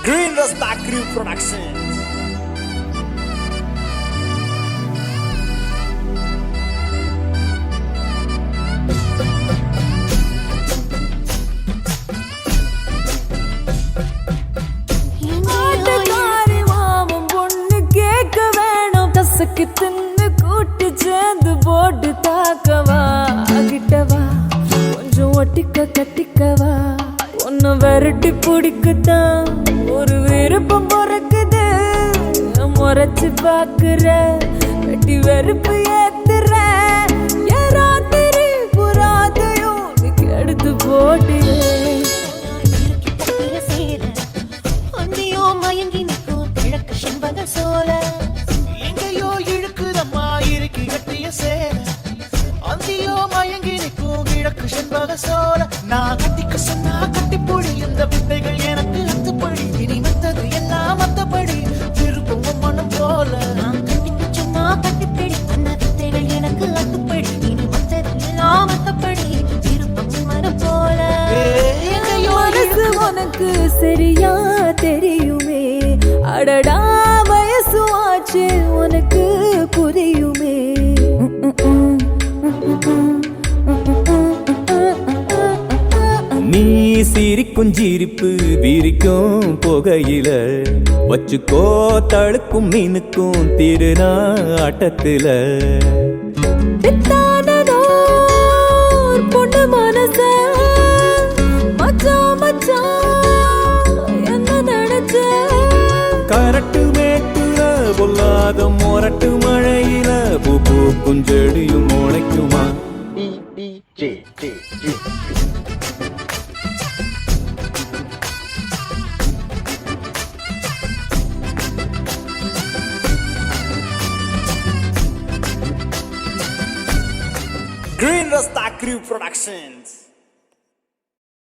Green Rasta Crew Productions. கசக்கு தின்னு கூட்டி சேர்ந்து போட்டு தாக்கவா கிட்டவா கொஞ்சம் ஒட்டிக்க கட்டிக்கவா ஒன்னும் விரட்டி பிடிக்கத்தான் ஒரு விருப்பம் பிறக்குது முறைச்சு பாக்குற வெட்டி வெறுப்பு ஏத்துற ராத்திரி புறாதையும் கெடுத்து போட்டு மயங்கி நிற்கும் கிழக்கு செண்பக சோல எங்கேயோ இழுக்குதம்மா இறுக்கி கட்டிய சேல அந்தியோ மயங்கி நிற்கும் கிழக்கு செண்பக சோல நான் கட்டிக்க சொன்னா கட்டிப்பொழி இந்த வித்தைகள் எனக்கு அத்துப்படி இனி மத்தது எல்லாம் மத்தபடி திருப்பும் மனம் போல நான் கட்டிக்க சும்மா கட்டிப்படி அந்த வித்தைகள் எனக்கு அத்துப்படி இனி மத்தது எல்லாம் மத்தபடி திருப்பும் மனம் போல மனசு உனக்கு சரியா தெரியுமே அடடா வயசு ஆச்சு உனக்கு புரியுமே நீ சிரிக்கும் சிரிப்பு விரிக்கும் புகையில வச்சுக்கோ தழுக்கும் மீனுக்கும் திருநா ஆட்டத்துல பொண்ணு மனச மச்சான் மச்சான் என்ன நினைச்ச கரட்டு மேட்டுல பொல்லாத மொரட்டு மழையில பூ பூக்கும் செடியும் முளைக்குமா Green Rasta Crew Productions.